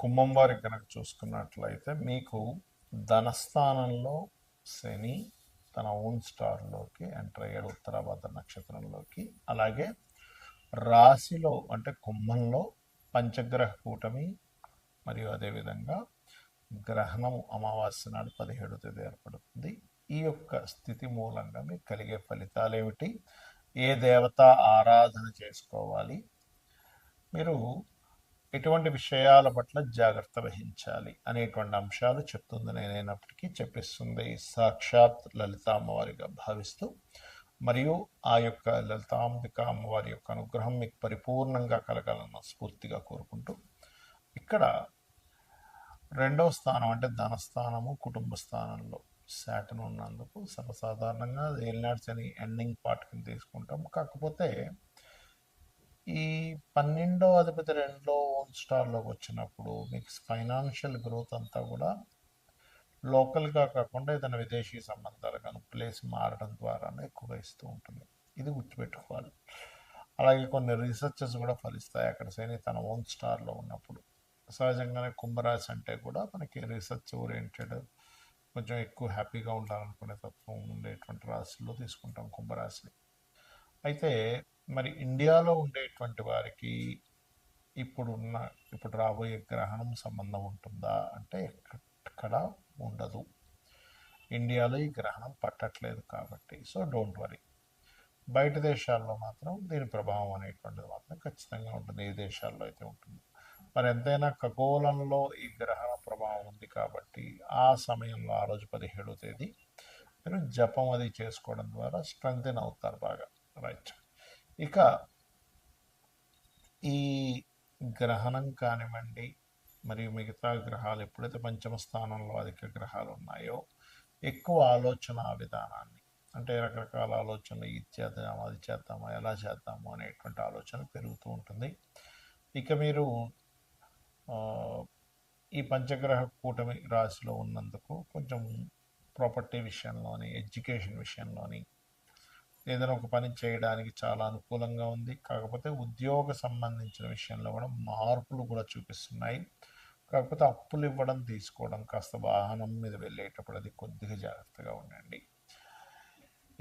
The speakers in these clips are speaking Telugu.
కుంభం వారికి కనుక చూసుకున్నట్లయితే మీకు ధనస్థానంలో శని తన ఓన్ స్టార్లోకి ఎంటర్ అయ్యాడు, ఉత్తరాభద్ర నక్షత్రంలోకి. అలాగే రాశిలో అంటే కుంభంలో పంచగ్రహ కూటమి మరియు అదేవిధంగా గ్రహణము అమావాస్య నాడు 17వ తేదీ ఏర్పడుతుంది. ఈ యొక్క స్థితి మూలంగా మీకు కలిగే ఫలితాలు ఏమిటి, ఏ దేవత ఆరాధన చేసుకోవాలి, మీరు ఎటువంటి విషయాల పట్ల జాగ్రత్త వహించాలి అనేటువంటి అంశాలు చెప్తుంది నేనైనప్పటికీ చెప్పిస్తుంది సాక్షాత్ లలిత అమ్మవారిగా భావిస్తూ, మరియు ఆ యొక్క లలితాంబిక అమ్మవారి యొక్క అనుగ్రహం మీకు పరిపూర్ణంగా కలగాలన్న స్ఫూర్తిగా కోరుకుంటూ, ఇక్కడ రెండవ స్థానం అంటే ధనస్థానము కుటుంబ స్థానంలో శాటన్ ఉన్నందుకు సర్వసాధారణంగా ఏలినాడు శని ఎండింగ్ పార్ట్ కింద తీసుకుంటాం. కాకపోతే ఈ 12వ అధిపతి 2లో ఓన్ స్టార్లోకి వచ్చినప్పుడు మీకు ఫైనాన్షియల్ గ్రోత్ అంతా కూడా లోకల్గా కాకుండా ఏదైనా విదేశీ సంబంధాలు కానీ ప్లేస్ మారడం ద్వారానే ఎక్కువగా ఇస్తూ ఉంటుంది. ఇది గుర్తుపెట్టుకోవాలి. అలాగే కొన్ని రీసెర్చెస్ కూడా ఫలిస్తాయి అక్కడ శని తన ఓన్ స్టార్లో ఉన్నప్పుడు. సహజంగానే కుంభరాశి అంటే కూడా మనకి రీసెర్చ్ ఓరియంటెడ్, కొంచెం ఎక్కువ హ్యాపీగా ఉండాలనుకునే తత్వం ఉండేటువంటి రాశుల్లో తీసుకుంటాం కుంభరాశిని. అయితే మరి ఇండియాలో ఉండేటువంటి వారికి ఇప్పుడు రాబోయే గ్రహణం సంబంధం ఉంటుందా అంటే ఎక్కడ ఉండదు. ఇండియాలో ఈ గ్రహణం పట్టట్లేదు కాబట్టి, సో డోంట్ వరీ. బయట దేశాల్లో మాత్రం దీని ప్రభావం అనేటువంటిది మాత్రం ఖచ్చితంగా ఉంటుంది, ఏ దేశాల్లో అయితే ఉంటుంది. మరి ఎంతైనా ఖగోళంలో ఈ గ్రహణ ప్రభావం ఉంది కాబట్టి ఆ సమయంలో ఆ రోజు 17వ తేదీ మీరు జపం అది చేసుకోవడం ద్వారా స్ట్రెంగ్తెన్ అవుతారు బాగా. రైట్. ఇక ఈ గ్రహణం కానివ్వండి మరియు మిగతా గ్రహాలు ఎప్పుడైతే పంచమ స్థానంలో అధిక గ్రహాలు ఉన్నాయో ఎక్కువ ఆలోచన విధానాన్ని, అంటే రకరకాల ఆలోచనలు, ఇది చేద్దామా అది చేద్దామా ఎలా చేద్దాము అనేటువంటి ఆలోచన పెరుగుతూ ఉంటుంది. ఇక మీరు ఈ పంచగ్రహ కూటమి రాశిలో ఉన్నందుకు కొంచెం ప్రాపర్టీ విషయంలోని, ఎడ్యుకేషన్ విషయంలోని ఏదైనా ఒక పని చేయడానికి చాలా అనుకూలంగా ఉంది. కాకపోతే ఉద్యోగ సంబంధించిన విషయంలో కూడా మార్పులు కూడా చూపిస్తున్నాయి. కాకపోతే అప్పులు ఇవ్వడం తీసుకోవడం, కాస్త వాహనం మీద వెళ్ళేటప్పుడు అది కొద్దిగా జాగ్రత్తగా ఉండండి.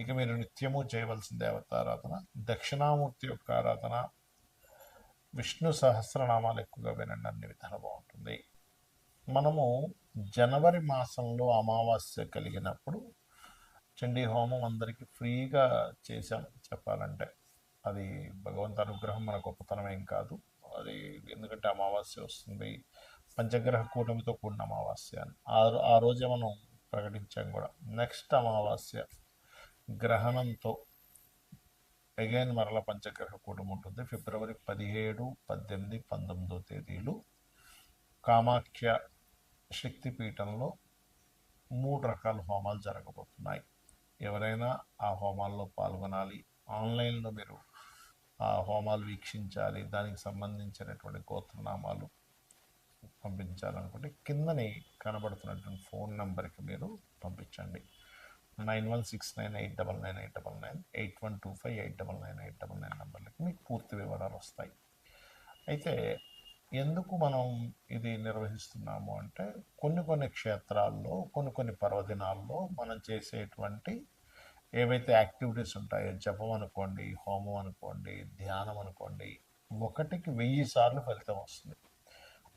ఇక మీరు నిత్యము చేయవలసిన దేవతారాధన దక్షిణామూర్తి యొక్క ఆరాధన, విష్ణు సహస్రనామాలు ఎక్కువగా వినండి, అన్ని విధాలు బాగుంటుంది. మనము జనవరి మాసంలో అమావాస్య కలిగినప్పుడు చండీ హోమం అందరికీ ఫ్రీగా చేశాం చెప్పాలంటే. అది భగవంతు అనుగ్రహం, మన గొప్పతనం ఏం కాదు అది. ఎందుకంటే అమావాస్య వస్తుంది, పంచగ్రహ కూటమితో కూడిన అమావాస్య అని ఆ రోజే మనం ప్రకటించాం కూడా. నెక్స్ట్ అమావాస్య గ్రహణంతో అగైన్ మరల పంచగ్రహ కూటమి ఉంటుంది. ఫిబ్రవరి 17, 18, 19 తేదీలు కామాఖ్య శక్తిపీఠంలో 3 రకాల హోమాలు జరగబోతున్నాయి. ఎవరైనా ఆ హోమాల్లో పాల్గొనాలి, ఆన్లైన్లో మీరు ఆ హోమాలు వీక్షించాలి, దానికి సంబంధించినటువంటి గోత్రనామాలు పంపించాలనుకుంటే కిందని కనబడుతున్నటువంటి ఫోన్ నెంబర్కి మీరు పంపించండి. 9169899899, 8125899899 నెంబర్లకి మీకు పూర్తి వివరాలు వస్తాయి. అయితే ఎందుకు మనం ఇది నిర్వహిస్తున్నాము అంటే కొన్ని క్షేత్రాల్లో కొన్ని పర్వదినాల్లో మనం చేసేటువంటి ఏవైతే యాక్టివిటీస్ ఉంటాయో, జపం అనుకోండి, హోమం అనుకోండి, ధ్యానం అనుకోండి, 1,000 సార్లు ఫలితం వస్తుంది.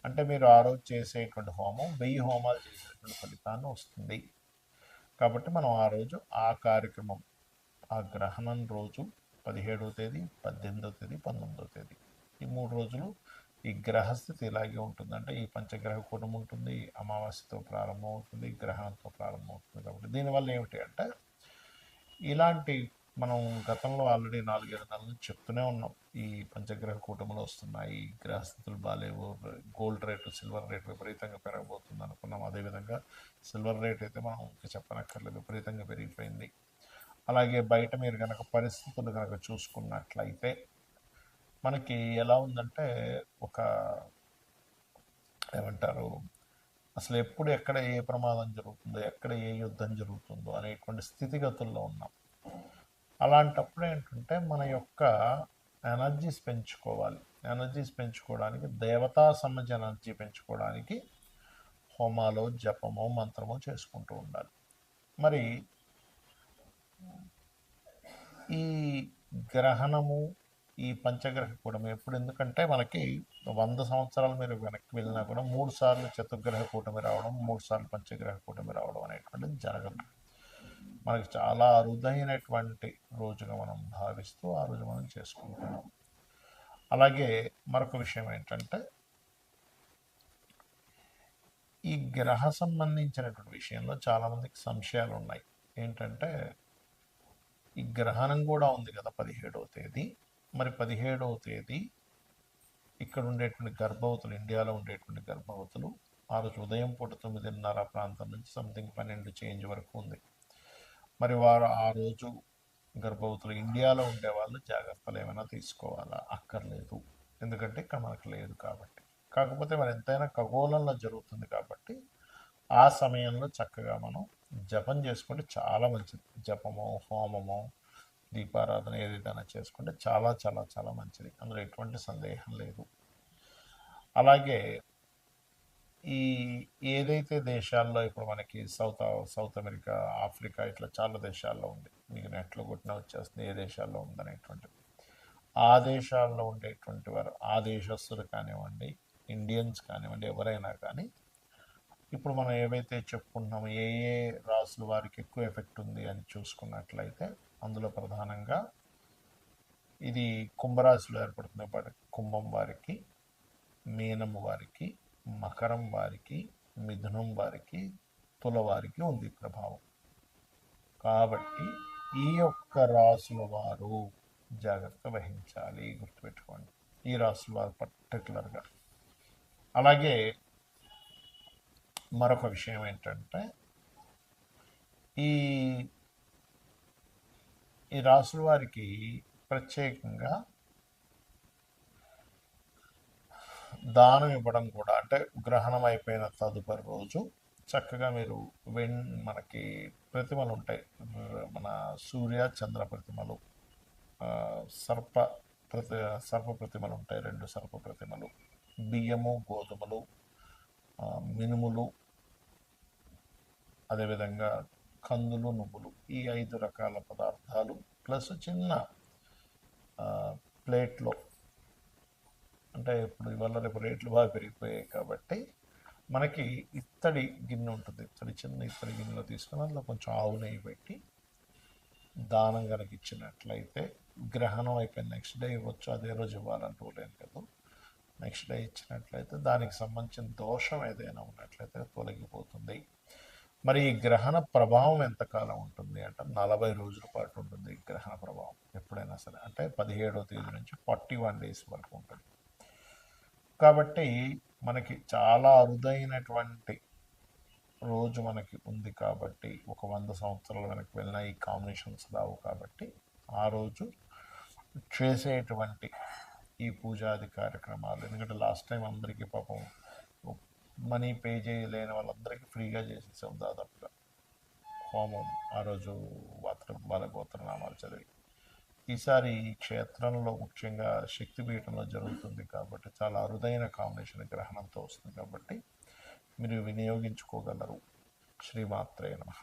అంటే మీరు ఆ రోజు చేసేటువంటి హోమం 1000 హోమాలు చేసేటువంటి ఫలితాన్ని వస్తుంది. కాబట్టి మనం ఆ రోజు ఆ కార్యక్రమం, ఆ గ్రహణం రోజు 17వ తేదీ, 18వ తేదీ, 19వ తేదీ ఈ 3 రోజులు ఈ గ్రహస్థితి ఇలాగే ఉంటుంది. అంటే ఈ పంచగ్రహ కూటమి ఉంటుంది, అమావాస్యతో ప్రారంభం అవుతుంది, గ్రహణంతో ప్రారంభం అవుతుంది. కాబట్టి దీనివల్ల ఏమిటి అంటే ఇలాంటి మనం గతంలో ఆల్రెడీ 4-7 నెలల నుంచి చెప్తూనే ఉన్నాం, ఈ పంచగ్రహ కూటములు వస్తున్నాయి, గ్రహస్థితులు బాగాలేవు, గోల్డ్ రేటు, సిల్వర్ రేట్ విపరీతంగా పెరగబోతుంది అనుకున్నాం. అదేవిధంగా సిల్వర్ రేట్ అయితే మనం ఇంకా చెప్పనక్కర్లేదు, విపరీతంగా పెరిగిపోయింది. అలాగే బయట మీరు కనుక పరిస్థితులు కనుక చూసుకున్నట్లయితే మనకి ఎలా ఉందంటే ఒక ఏమంటారు, అసలు ఎప్పుడు ఎక్కడ ఏ ప్రమాదం జరుగుతుందో, ఎక్కడ ఏ యుద్ధం జరుగుతుందో అనేటువంటి స్థితిగతుల్లో ఉన్నాం. అలాంటప్పుడు ఏంటంటే మన యొక్క ఎనర్జీస్ పెంచుకోవాలి. ఎనర్జీస్ పెంచుకోవడానికి, దేవతా సంబంధించిన ఎనర్జీ పెంచుకోవడానికి హోమాలు, జపము, మంత్రము చేసుకుంటూ ఉండాలి. మరి ఈ గ్రహణము, ఈ పంచగ్రహ కూటమి ఎప్పుడు, ఎందుకంటే మనకి 100 సంవత్సరాలు మీరు వెనక్కి వెళ్ళినా కూడా 3 సార్లు చతుర్గ్రహ కూటమి రావడం, 3 సార్లు పంచగ్రహ కూటమి రావడం అనేటువంటిది జరగదు. మనకి చాలా అరుదైనటువంటి రోజుగా మనం భావిస్తూ ఆ రోజు మనం చేసుకుంటున్నాం. అలాగే మరొక విషయం ఏంటంటే, ఈ గ్రహ సంబంధించినటువంటి విషయంలో చాలామందికి సంశయాలు ఉన్నాయి. ఏంటంటే, ఈ గ్రహణం కూడా ఉంది కదా 17వ తేదీ. మరి 17వ తేదీ ఇక్కడ ఉండేటువంటి గర్భవతులు, ఇండియాలో ఉండేటువంటి గర్భవతులు ఆ రోజు ఉదయం పూట 9:30 ప్రాంతం నుంచి సంథింగ్ 12 చేంజ్ వరకు ఉంది. మరి వారు ఆ రోజు గర్భవతులు ఇండియాలో ఉండేవాళ్ళు జాగ్రత్తలు ఏమైనా తీసుకోవాలా? అక్కర్లేదు, ఎందుకంటే ఇక్కడ మనకు లేదు కాబట్టి. కాకపోతే మరి ఎంతైనా ఖగోళంలో జరుగుతుంది కాబట్టి ఆ సమయంలో చక్కగా మనం జపం చేసుకుంటే చాలా మంచిది. జపము, హోమము, దీపారాధన ఏదైనా చేసుకుంటే చాలా చాలా చాలా మంచిది, అందులో ఎటువంటి సందేహం లేదు. అలాగే ఈ ఏదైతే దేశాల్లో ఇప్పుడు మనకి సౌత్ అమెరికా, ఆఫ్రికా, ఇట్లా చాలా దేశాల్లో ఉంది, మీకు నెట్లో కొట్టినా వచ్చేస్తుంది ఏ దేశాల్లో ఉందనేటువంటిది. ఆ దేశాల్లో ఉండేటువంటి వారు, ఆ దేశస్తులు కానివ్వండి, ఇండియన్స్ కానివ్వండి, ఎవరైనా కానీ ఇప్పుడు మనం ఏవైతే చెప్పుకుంటున్నామో ఏ ఏ రాసుల వారికి ఎక్కువ ఎఫెక్ట్ ఉంది అని చూసుకున్నట్లయితే అందులో ప్రధానంగా ఇది కుంభరాశిలో ఏర్పడుతుంది. కుంభం వారికి, మీనం వారికి, మకరం వారికి, మిథునం వారికి, తుల వారికి ఉంది ప్రభావం. కాబట్టి ఈ యొక్క రాసుల వారు జాగ్రత్త వహించాలి, గుర్తుపెట్టుకోండి ఈ రాసుల వారు పర్టికులర్గా. అలాగే మరొక విషయం ఏంటంటే, ఈ ఈ రాసుల వారికి ప్రత్యేకంగా దానం ఇవ్వడం కూడా, అంటే గ్రహణం అయిపోయిన తదుపరి రోజు చక్కగా మీరు మనకి ప్రతిమలు ఉంటాయి, మన సూర్య చంద్ర ప్రతిమలు, సర్ప సర్ప ప్రతిమలు ఉంటాయి, 2 సర్ప ప్రతిమలు, బియ్యము, గోధుమలు, మినుములు, అదేవిధంగా కందులు, నువ్వులు, ఈ 5 రకాల పదార్థాలు ప్లస్ చిన్న ప్లేట్లో, అంటే ఇప్పుడు ఇవాళ రేపు రేట్లు బాగా పెరిగిపోయాయి కాబట్టి మనకి ఇత్తడి గిన్నె ఉంటుంది, చిన్న ఇత్తడి గిన్నెలో తీసుకుని అందులో కొంచెం ఆవు నెయ్యి పెట్టి దానం కనుక ఇచ్చినట్లయితే, గ్రహణం అయిపోయిన నెక్స్ట్ డే ఇవ్వచ్చు, అదే రోజు ఇవ్వాలంటూ లేదు కదా, నెక్స్ట్ డే ఇచ్చినట్లయితే దానికి సంబంధించిన దోషం ఏదైనా ఉన్నట్లయితే తొలగిపోతుంది. మరి ఈ గ్రహణ ప్రభావం ఎంతకాలం ఉంటుంది అంటే 40 రోజుల పాటు ఉంటుంది ఈ గ్రహణ ప్రభావం ఎప్పుడైనా సరే, అంటే 17వ తేదీ నుంచి 41 డేస్ వరకు ఉంటుంది. కాబట్టి మనకి చాలా అరుదైనటువంటి రోజు మనకి ఉంది కాబట్టి, ఒక 100 సంవత్సరాల వెనక్కి వెళ్ళిన ఈ కాంబినేషన్స్ రావు కాబట్టి ఆ రోజు చేసేటువంటి ఈ పూజాది కార్యక్రమాలు, ఎందుకంటే లాస్ట్ టైం అందరికీ పాపం మనీ పే చేయలేని వాళ్ళందరికీ ఫ్రీగా చేసేసాం దాదాపుగా హోమం ఆ రోజు వాళ్ళ గోత్రనామాలు చదివి. ఈసారి ఈ క్షేత్రంలో ముఖ్యంగా శక్తిపీఠంలో జరుగుతుంది కాబట్టి చాలా అరుదైన కాంబినేషన్ గ్రహణంతో వస్తుంది కాబట్టి మీరు వినియోగించుకోగలరు. శ్రీమాత్రే నమః.